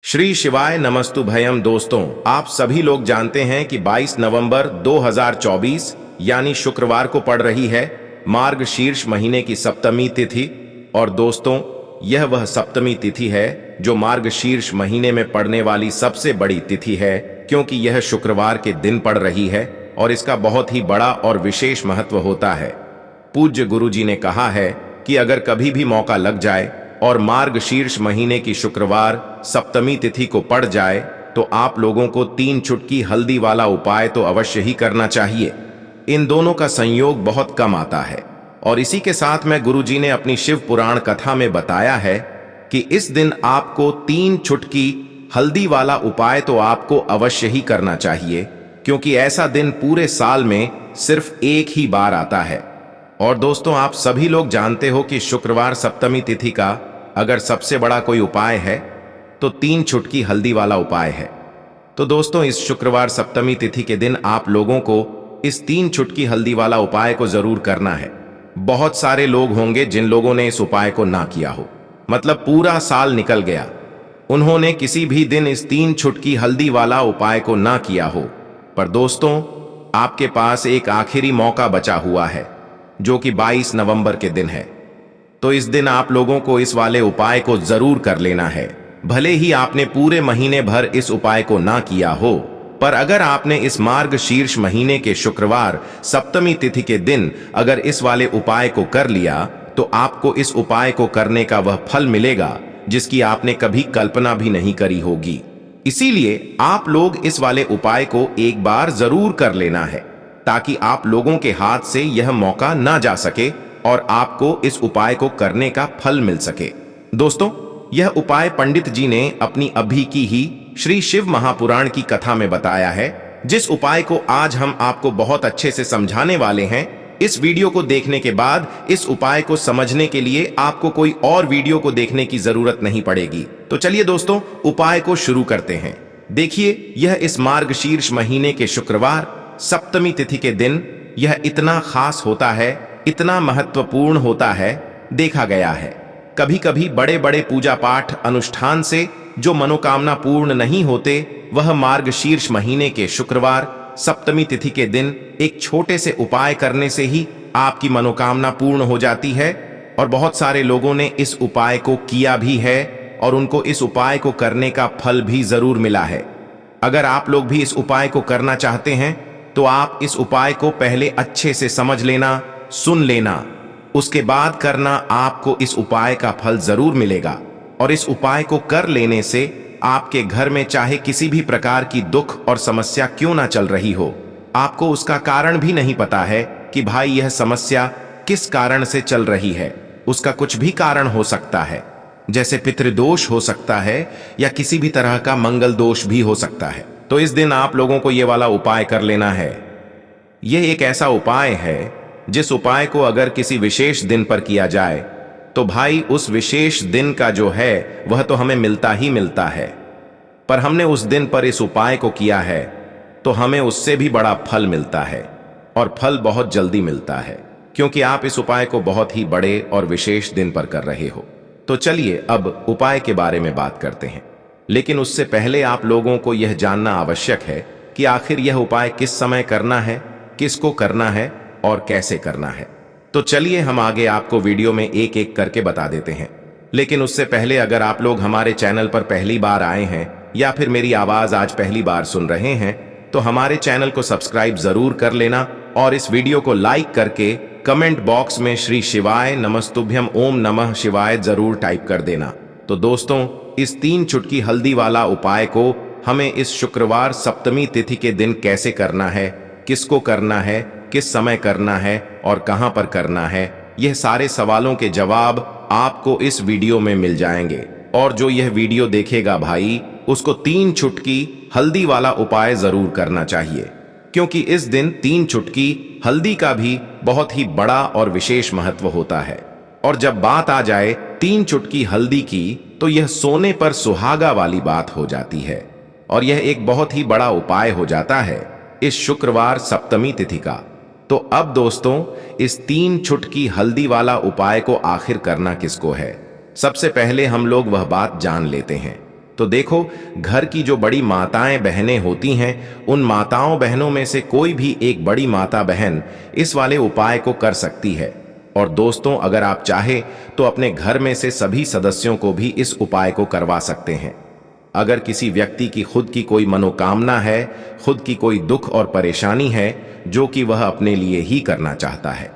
श्री शिवाय नमस्तुभयम। दोस्तों, आप सभी लोग जानते हैं कि 22 नवंबर 2024 यानी शुक्रवार को पड़ रही है मार्गशीर्ष महीने की सप्तमी तिथि। और दोस्तों, यह वह सप्तमी तिथि है जो मार्गशीर्ष महीने में पड़ने वाली सबसे बड़ी तिथि है, क्योंकि यह शुक्रवार के दिन पड़ रही है और इसका बहुत ही बड़ा और विशेष महत्व होता है। पूज्य गुरु जी ने कहा है कि अगर कभी भी मौका लग जाए और मार्गशीर्ष महीने की शुक्रवार सप्तमी तिथि को पड़ जाए तो आप लोगों को 3 चुटकी हल्दी वाला उपाय तो अवश्य ही करना चाहिए। इन दोनों का संयोग बहुत कम आता है और इसी के साथ में गुरुजी ने अपनी शिव पुराण कथा में बताया है कि इस दिन आपको 3 चुटकी हल्दी वाला उपाय तो आपको अवश्य ही करना चाहिए, क्योंकि ऐसा दिन पूरे साल में सिर्फ एक ही बार आता है। और दोस्तों, आप सभी लोग जानते हो कि शुक्रवार सप्तमी तिथि का अगर सबसे बड़ा कोई उपाय है तो 3 चुटकी हल्दी वाला उपाय है। तो दोस्तों, इस शुक्रवार सप्तमी तिथि के दिन आप लोगों को इस 3 चुटकी हल्दी वाला उपाय को जरूर करना है। बहुत सारे लोग होंगे जिन लोगों ने इस उपाय को ना किया हो, मतलब पूरा साल निकल गया, उन्होंने किसी भी दिन इस 3 चुटकी हल्दी वाला उपाय को ना किया हो। पर दोस्तों, आपके पास एक आखिरी मौका बचा हुआ है जो कि 22 नवंबर के दिन है। तो इस दिन आप लोगों को इस वाले उपाय को जरूर कर लेना है। भले ही आपने पूरे महीने भर इस उपाय को ना किया हो, पर अगर आपने इस मार्गशीर्ष महीने के शुक्रवार सप्तमी तिथि के दिन अगर इस वाले उपाय को कर लिया तो आपको इस उपाय को करने का वह फल मिलेगा जिसकी आपने कभी कल्पना भी नहीं करी होगी। इसीलिए आप लोग इस वाले उपाय को एक बार जरूर कर लेना है, ताकि आप लोगों के हाथ से यह मौका ना जा सके और आपको इस उपाय को करने का फल मिल सके। दोस्तों, यह उपाय पंडित जी ने अपनी अभी की ही श्री शिव महापुराण की कथा में बताया है, जिस उपाय को आज हम आपको बहुत अच्छे से समझाने वाले हैं। इस वीडियो को देखने के बाद इस उपाय को समझने के लिए आपको कोई और वीडियो को देखने की जरूरत नहीं पड़ेगी। तो चलिए दोस्तों, उपाय को शुरू करते हैं। देखिए, यह इस मार्गशीर्ष महीने के शुक्रवार सप्तमी तिथि के दिन यह इतना खास होता है, इतना महत्वपूर्ण होता है। देखा गया है कभी कभी बड़े बड़े पूजा पाठ अनुष्ठान से जो मनोकामना पूर्ण नहीं होते, वह मार्गशीर्ष महीने के शुक्रवार सप्तमी तिथि के दिन एक छोटे से उपाय करने से ही आपकी मनोकामना पूर्ण हो जाती है। और बहुत सारे लोगों ने इस उपाय को किया भी है और उनको इस उपाय को करने का फल भी जरूर मिला है। अगर आप लोग भी इस उपाय को करना चाहते हैं तो आप इस उपाय को पहले अच्छे से समझ लेना, सुन लेना, उसके बाद करना। आपको इस उपाय का फल जरूर मिलेगा और इस उपाय को कर लेने से आपके घर में चाहे किसी भी प्रकार की दुख और समस्या क्यों ना चल रही हो, आपको उसका कारण भी नहीं पता है कि भाई यह समस्या किस कारण से चल रही है। उसका कुछ भी कारण हो सकता है, जैसे पितृदोष हो सकता है या किसी भी तरह का मंगल दोष भी हो सकता है। तो इस दिन आप लोगों को यह वाला उपाय कर लेना है। यह एक ऐसा उपाय है जिस उपाय को अगर किसी विशेष दिन पर किया जाए तो भाई उस विशेष दिन का जो है वह तो हमें मिलता ही मिलता है, पर हमने उस दिन पर इस उपाय को किया है तो हमें उससे भी बड़ा फल मिलता है और फल बहुत जल्दी मिलता है, क्योंकि आप इस उपाय को बहुत ही बड़े और विशेष दिन पर कर रहे हो। तो चलिए अब उपाय के बारे में बात करते हैं, लेकिन उससे पहले आप लोगों को यह जानना आवश्यक है कि आखिर यह उपाय किस समय करना है, किसको करना है और कैसे करना है। तो चलिए हम आगे आपको वीडियो में एक एक करके बता देते हैं। लेकिन उससे पहले अगर आप लोग हमारे चैनल पर पहली बार आए हैं या फिर मेरी आवाज आज पहली बार सुन रहे हैं तो हमारे चैनल को सब्सक्राइब जरूर कर लेना और इस वीडियो को लाइक करके कमेंट बॉक्स में श्री शिवाय नमस्तुभ्यम ओम नमः शिवाय जरूर टाइप कर देना। तो दोस्तों, इस 3 चुटकी हल्दी वाला उपाय को हमें इस शुक्रवार सप्तमी तिथि के दिन कैसे करना है, किसको करना है, किस समय करना है और कहां पर करना है, यह सारे सवालों के जवाब आपको इस वीडियो में मिल जाएंगे। और जो यह वीडियो देखेगा भाई, उसको 3 चुटकी हल्दी वाला उपाय जरूर करना चाहिए, क्योंकि इस दिन 3 चुटकी हल्दी का भी बहुत ही बड़ा और विशेष महत्व होता है। और जब बात आ जाए 3 चुटकी हल्दी की तो यह सोने पर सुहागा वाली बात हो जाती है और यह एक बहुत ही बड़ा उपाय हो जाता है इस शुक्रवार सप्तमी तिथि का। तो अब दोस्तों, इस 3 चुटकी हल्दी वाला उपाय को आखिर करना किसको है, सबसे पहले हम लोग वह बात जान लेते हैं। तो देखो, घर की जो बड़ी माताएं बहनें होती हैं, उन माताओं बहनों में से कोई भी एक बड़ी माता बहन इस वाले उपाय को कर सकती है। और दोस्तों, अगर आप चाहे तो अपने घर में से सभी सदस्यों को भी इस उपाय को करवा सकते हैं। अगर किसी व्यक्ति की खुद की कोई मनोकामना है, खुद की कोई दुख और परेशानी है जो कि वह अपने लिए ही करना चाहता है,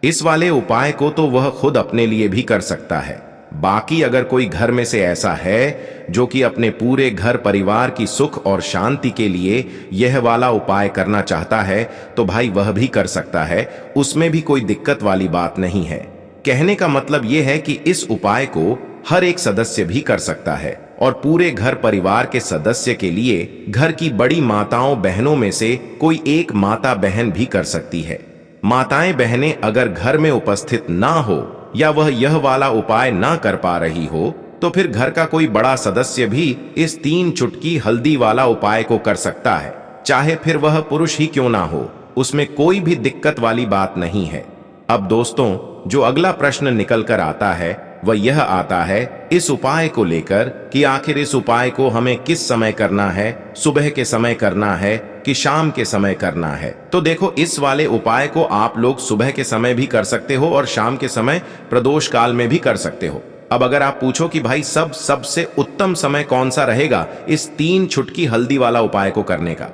इस वाले उपाय को तो वह खुद अपने लिए भी कर सकता है। बाकी अगर कोई घर में से ऐसा है जो कि अपने पूरे घर परिवार की सुख और शांति के लिए यह वाला उपाय करना चाहता है, तो भाई वह भी कर सकता है, उसमें भी कोई दिक्कत वाली बात नहीं है। कहने का मतलब यह है कि इस उपाय को हर एक सदस्य भी कर सकता है और पूरे घर परिवार के सदस्य के लिए घर की बड़ी माताओं बहनों में से कोई एक माता बहन भी कर सकती है। माताएं बहनें अगर घर में उपस्थित ना हो या वह यह वाला उपाय ना कर पा रही हो, तो फिर घर का कोई बड़ा सदस्य भी इस 3 चुटकी हल्दी वाला उपाय को कर सकता है, चाहे फिर वह पुरुष ही क्यों ना हो, उसमें कोई भी दिक्कत वाली बात नहीं है। अब दोस्तों, जो अगला प्रश्न निकल कर आता है वह यह आता है इस उपाय को लेकर कि आखिर इस उपाय को हमें किस समय करना है, सुबह के समय करना है कि शाम के समय करना है। तो देखो, इस वाले उपाय को आप लोग सुबह के समय भी कर सकते हो और शाम के समय प्रदोष काल में भी कर सकते हो। अब अगर आप पूछो कि भाई सबसे उत्तम समय कौन सा रहेगा इस 3 चुटकी हल्दी वाला उपाय को करने का,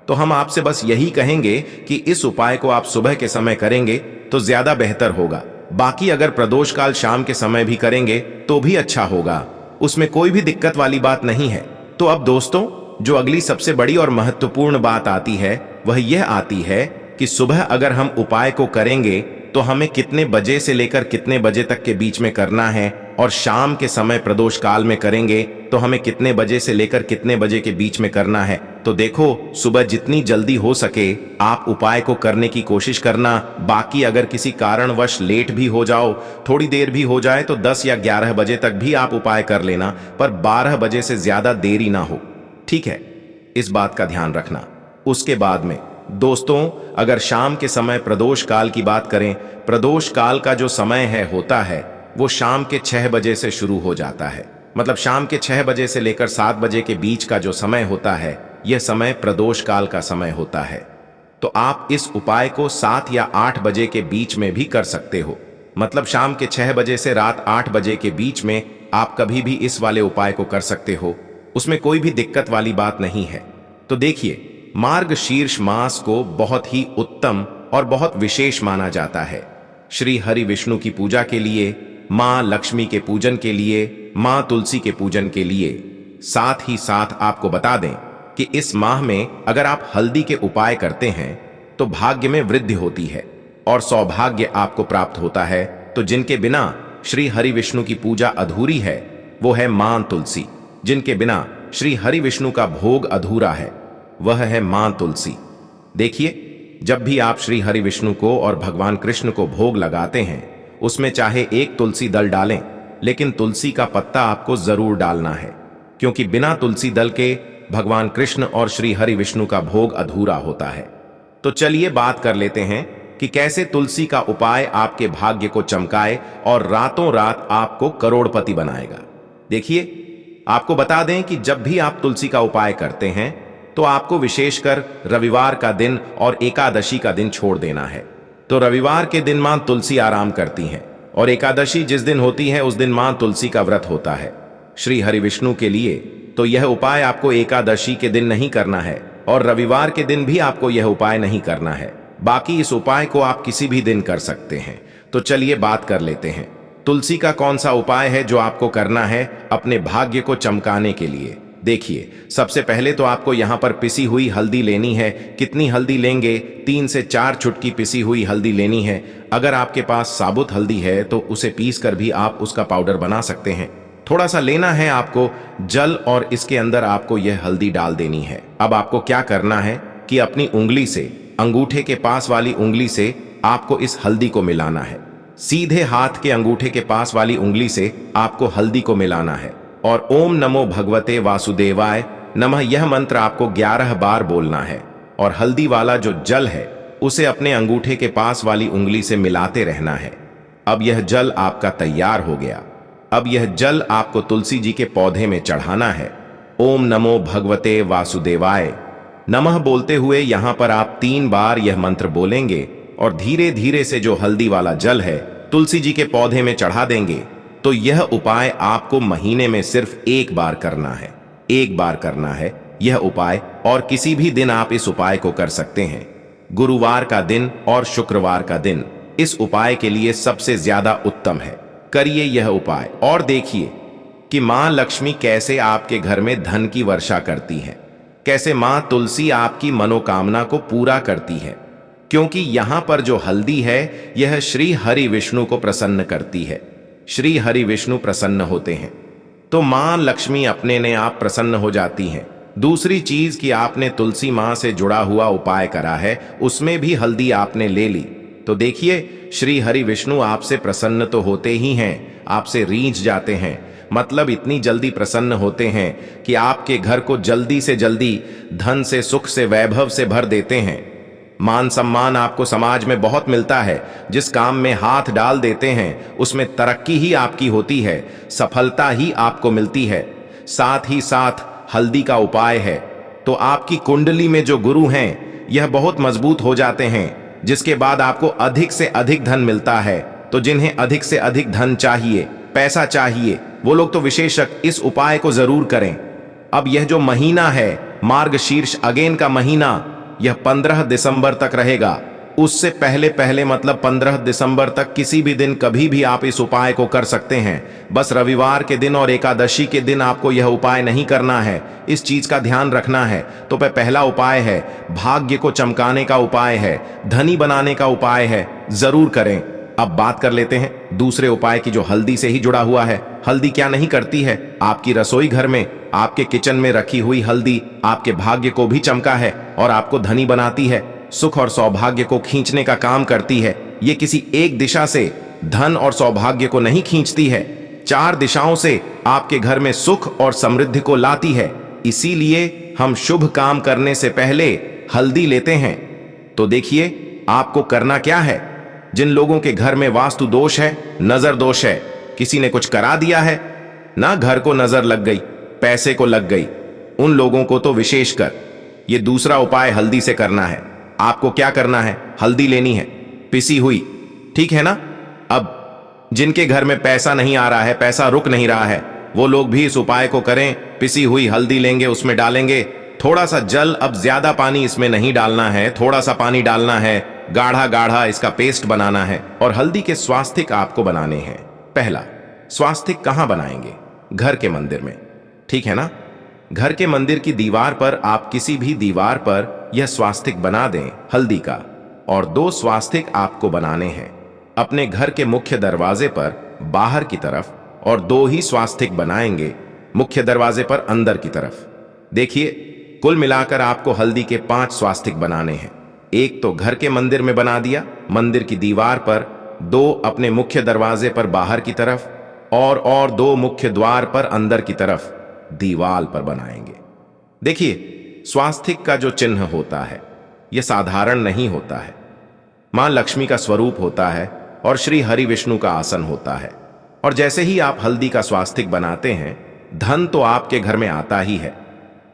तो हम आपसे बस यही कहेंगे कि इस उपाय को आप सुबह के समय करेंगे तो ज्यादा बेहतर होगा। बाकी अगर प्रदोष काल शाम के समय भी करेंगे तो भी अच्छा होगा, उसमें कोई भी दिक्कत वाली बात नहीं है। तो अब दोस्तों, जो अगली सबसे बड़ी और महत्वपूर्ण बात आती है वह यह आती है कि सुबह अगर हम उपाय को करेंगे तो हमें कितने बजे से लेकर कितने बजे तक के बीच में करना है, और शाम के समय प्रदोष काल में करेंगे तो हमें कितने बजे से लेकर कितने बजे के बीच में करना है। तो देखो, सुबह जितनी जल्दी हो सके आप उपाय को करने की कोशिश करना। बाकी अगर किसी कारणवश लेट भी हो जाओ, थोड़ी देर भी हो जाए, तो 10 या 11 बजे तक भी आप उपाय कर लेना, पर 12 बजे से ज्यादा देरी ना हो, ठीक है? इस बात का ध्यान रखना। उसके बाद में दोस्तों, अगर शाम के समय प्रदोष काल की बात करें, प्रदोष काल का जो समय होता है वो शाम के 6 बजे से शुरू हो जाता है। मतलब शाम के 6 बजे से लेकर 7 बजे के बीच का जो समय होता है, यह समय प्रदोष काल का समय होता है। तो आप इस उपाय को 7 या 8 बजे के बीच में भी कर सकते हो। मतलब शाम के 6 बजे से रात 8 बजे के बीच में आप कभी भी इस वाले उपाय को कर सकते हो, उसमें कोई भी दिक्कत वाली बात नहीं है। तो देखिए, मार्गशीर्ष मास को बहुत ही उत्तम और बहुत विशेष माना जाता है। श्री हरि विष्णु की पूजा के लिए, मां लक्ष्मी के पूजन के लिए, मां तुलसी के पूजन के लिए। साथ ही साथ आपको बता दें कि इस माह में अगर आप हल्दी के उपाय करते हैं तो भाग्य में वृद्धि होती है और सौभाग्य आपको प्राप्त होता है। तो जिनके बिना श्री हरि विष्णु की पूजा अधूरी है वो है मां तुलसी। जिनके बिना श्री हरि विष्णु का भोग अधूरा है वह है मां तुलसी। देखिए, जब भी आप श्री हरि विष्णु को और भगवान कृष्ण को भोग लगाते हैं, उसमें चाहे एक तुलसी दल डालें, लेकिन तुलसी का पत्ता आपको जरूर डालना है, क्योंकि बिना तुलसी दल के भगवान कृष्ण और श्री हरि विष्णु का भोग अधूरा होता है। तो चलिए बात कर लेते हैं कि कैसे तुलसी का उपाय आपके भाग्य को चमकाए और रातों रात आपको करोड़पति बनाएगा। देखिए, आपको बता दें कि जब भी आप तुलसी का उपाय करते हैं तो आपको विशेषकर रविवार का दिन और एकादशी का दिन छोड़ देना है। तो रविवार के दिन मां तुलसी आराम करती हैं और एकादशी जिस दिन होती है उस दिन मां तुलसी का व्रत होता है श्री हरि विष्णु के लिए। तो यह उपाय आपको एकादशी के दिन नहीं करना है और रविवार के दिन भी आपको यह उपाय नहीं करना है। बाकी इस उपाय को आप किसी भी दिन कर सकते हैं। तो चलिए बात कर लेते हैं, तुलसी का कौन सा उपाय है जो आपको करना है अपने भाग्य को चमकाने के लिए। देखिए, सबसे पहले तो आपको यहाँ पर पिसी हुई हल्दी लेनी है। कितनी हल्दी लेंगे? 3 से 4 चुटकी पिसी हुई हल्दी लेनी है। अगर आपके पास साबुत हल्दी है तो उसे पीस कर भी आप उसका पाउडर बना सकते हैं। थोड़ा सा लेना है आपको जल और इसके अंदर आपको यह हल्दी डाल देनी है। अब आपको क्या करना है कि अपनी उंगली से, अंगूठे के पास वाली उंगली से आपको इस हल्दी को मिलाना है। सीधे हाथ के अंगूठे के पास वाली उंगली से आपको हल्दी को मिलाना है और ओम नमो भगवते वासुदेवाय नमः यह मंत्र आपको 11 बार बोलना है और हल्दी वाला जो जल है उसे अपने अंगूठे के पास वाली उंगली से मिलाते रहना है। अब यह जल आपका तैयार हो गया। अब यह जल आपको तुलसी जी के पौधे में चढ़ाना है ओम नमो भगवते वासुदेवाय नमः बोलते हुए यहां पर आप 3 बार यह मंत्र बोलेंगे और धीरे धीरे से जो हल्दी वाला जल है तुलसी जी के पौधे में चढ़ा देंगे। तो यह उपाय आपको महीने में सिर्फ 1 बार करना है, 1 बार करना है यह उपाय। और किसी भी दिन आप इस उपाय को कर सकते हैं। गुरुवार का दिन और शुक्रवार का दिन इस उपाय के लिए सबसे ज्यादा उत्तम है। करिए यह उपाय और देखिए कि मां लक्ष्मी कैसे आपके घर में धन की वर्षा करती है, कैसे मां तुलसी आपकी मनोकामना को पूरा करती है। क्योंकि यहां पर जो हल्दी है यह श्री हरि विष्णु को प्रसन्न करती है। श्री हरि विष्णु प्रसन्न होते हैं तो मां लक्ष्मी अपने ने आप प्रसन्न हो जाती हैं। दूसरी चीज कि आपने तुलसी मां से जुड़ा हुआ उपाय करा है, उसमें भी हल्दी आपने ले ली, तो देखिए श्री हरि विष्णु आपसे प्रसन्न तो होते ही हैं, आपसे रीझ जाते हैं। मतलब इतनी जल्दी प्रसन्न होते हैं कि आपके घर को जल्दी से जल्दी धन से, सुख से, वैभव से भर देते हैं। मान सम्मान आपको समाज में बहुत मिलता है। जिस काम में हाथ डाल देते हैं उसमें तरक्की ही आपकी होती है, सफलता ही आपको मिलती है। साथ ही साथ हल्दी का उपाय है तो आपकी कुंडली में जो गुरु हैं यह बहुत मजबूत हो जाते हैं, जिसके बाद आपको अधिक से अधिक धन मिलता है। तो जिन्हें अधिक से अधिक धन चाहिए, पैसा चाहिए, वो लोग तो विशेषक इस उपाय को जरूर करें। अब यह जो महीना है मार्गशीर्ष अगेन का महीना, यह 15 दिसंबर तक रहेगा। उससे पहले पहले मतलब 15 दिसंबर तक किसी भी दिन कभी भी आप इस उपाय को कर सकते हैं। बस रविवार के दिन और एकादशी के दिन आपको यह उपाय नहीं करना है, इस चीज का ध्यान रखना है। तो पहला उपाय है भाग्य को चमकाने का उपाय है, धनी बनाने का उपाय है, जरूर करें। अब बात कर लेते हैं दूसरे उपाय की जो हल्दी से ही जुड़ा हुआ है। हल्दी क्या नहीं करती है, आपकी रसोई घर में, आपके किचन में रखी हुई हल्दी आपके भाग्य को भी चमका है और आपको धनी बनाती है, सुख और सौभाग्य को खींचने का काम करती है। ये किसी एक दिशा से धन और सौभाग्य को नहीं खींचती है, 4 दिशाओं से आपके घर में सुख और समृद्धि को लाती है। इसीलिए हम शुभ काम करने से पहले हल्दी लेते हैं। तो देखिए आपको करना क्या है। जिन लोगों के घर में वास्तु दोष है, नजर दोष है, किसी ने कुछ करा दिया है ना, घर को नजर लग गई, पैसे को लग गई, उन लोगों को तो विशेषकर ये दूसरा उपाय हल्दी से करना है। आपको क्या करना है, हल्दी लेनी है पिसी हुई, ठीक है ना। अब जिनके घर में पैसा नहीं आ रहा है, पैसा रुक नहीं रहा है, वो लोग भी इस उपाय को करें। पिसी हुई हल्दी लेंगे, उसमें डालेंगे थोड़ा सा जल। अब ज्यादा पानी इसमें नहीं डालना है, थोड़ा सा पानी डालना है, गाढ़ा गाढ़ा इसका पेस्ट बनाना है। और हल्दी के स्वास्तिक आपको बनाने हैं। पहला स्वास्तिक कहां बनाएंगे, घर के मंदिर में, ठीक है ना। घर के मंदिर की दीवार पर आप किसी भी दीवार पर यह स्वास्तिक बना दें हल्दी का। और 2 स्वास्तिक आपको बनाने हैं अपने घर के मुख्य दरवाजे पर बाहर की तरफ, और 2 ही स्वास्तिक बनाएंगे मुख्य दरवाजे पर अंदर की तरफ। देखिए कुल मिलाकर आपको हल्दी के 5 स्वास्तिक बनाने हैं। एक तो घर के मंदिर में बना दिया, मंदिर की दीवार पर, 2 अपने मुख्य दरवाजे पर बाहर की तरफ, और 2 मुख्य द्वार पर अंदर की तरफ दीवाल पर बनाएंगे। देखिए स्वास्तिक का जो चिन्ह होता है यह साधारण नहीं होता है, मां लक्ष्मी का स्वरूप होता है और श्री हरि विष्णु का आसन होता है। और जैसे ही आप हल्दी का स्वास्तिक बनाते हैं, धन तो आपके घर में आता ही है,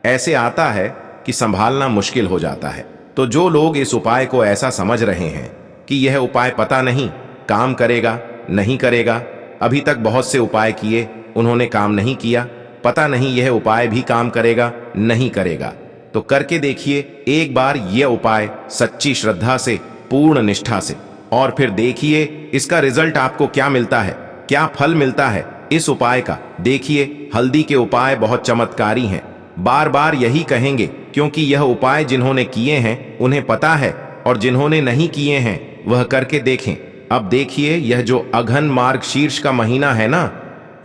ऐसे आता है कि संभालना मुश्किल हो जाता है। तो जो लोग इस उपाय को ऐसा समझ रहे हैं कि यह उपाय पता नहीं काम करेगा नहीं करेगा, अभी तक बहुत से उपाय किए उन्होंने काम नहीं किया, पता नहीं यह उपाय भी काम करेगा नहीं करेगा, तो करके देखिए एक बार यह उपाय सच्ची श्रद्धा से, पूर्ण निष्ठा से, और फिर देखिए इसका रिजल्ट आपको क्या मिलता है, क्या फल मिलता है इस उपाय का। देखिए हल्दी के उपाय बहुत चमत्कारी हैं, बार बार यही कहेंगे, क्योंकि यह उपाय जिन्होंने किए हैं उन्हें पता है, और जिन्होंने नहीं किए हैं वह करके देखें। अब देखिए यह जो अघन मार्गशीर्ष का महीना है ना,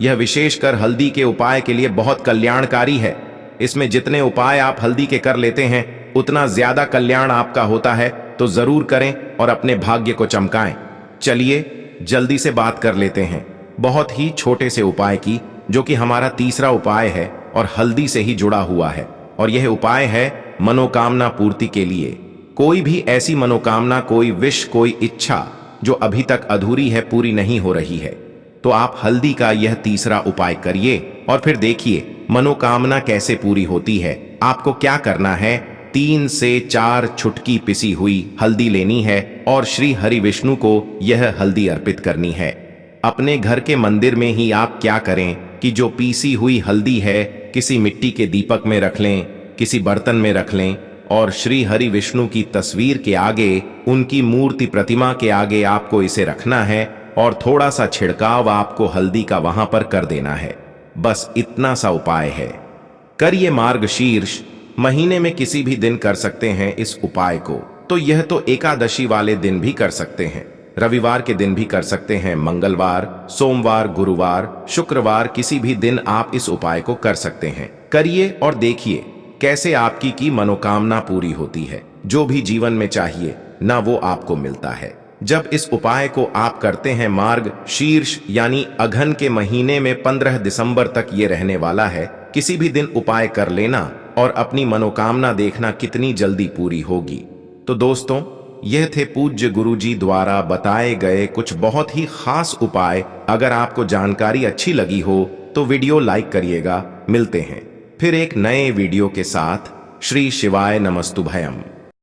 यह विशेषकर हल्दी के उपाय के लिए बहुत कल्याणकारी है। इसमें जितने उपाय आप हल्दी के कर लेते हैं उतना ज्यादा कल्याण आपका होता है। तो जरूर करें और अपने भाग्य को चमकाएं। चलिए जल्दी से बात कर लेते हैं बहुत ही छोटे से उपाय की, जो कि हमारा तीसरा उपाय है और हल्दी से ही जुड़ा हुआ है। और यह उपाय है मनोकामना पूर्ति के लिए। कोई भी ऐसी मनोकामना, कोई विश, कोई इच्छा जो अभी तक अधूरी है, पूरी नहीं हो रही है, तो आप हल्दी का यह तीसरा उपाय करिए और फिर देखिए मनोकामना कैसे पूरी होती है। आपको क्या करना है, 3 से 4 छुटकी पिसी हुई हल्दी लेनी है और श्री हरि विष्णु को यह हल्दी अर्पित करनी है। अपने घर के मंदिर में ही आप क्या करें कि जो पीसी हुई हल्दी है किसी मिट्टी के दीपक में रख लें, किसी बर्तन में रख लें और श्री हरि विष्णु की तस्वीर के आगे, उनकी मूर्ति प्रतिमा के आगे आपको इसे रखना है और थोड़ा सा छिड़काव आपको हल्दी का वहां पर कर देना है। बस इतना सा उपाय है। करिए। मार्गशीर्ष महीने में किसी भी दिन कर सकते हैं इस उपाय को। तो यह तो एकादशी वाले दिन भी कर सकते हैं, रविवार के दिन भी कर सकते हैं, मंगलवार, सोमवार, गुरुवार, शुक्रवार, किसी भी दिन आप इस उपाय को कर सकते हैं। करिए और देखिए कैसे आपकी की मनोकामना पूरी होती है। जो भी जीवन में चाहिए ना वो आपको मिलता है। जब इस उपाय को आप करते हैं, मार्गशीर्ष यानी अघन के महीने में 15 दिसंबर तक ये रहने वाला है। किसी भी दिन उपाय कर लेना और अपनी मनोकामना देखना कितनी जल्दी पूरी होगी। तो दोस्तों, यह थे पूज्य गुरुजी द्वारा बताए गए कुछ बहुत ही खास उपाय। अगर आपको जानकारी अच्छी लगी हो तो वीडियो लाइक करिएगा। मिलते हैं फिर एक नए वीडियो के साथ। श्री शिवाय नमस्तुभयम।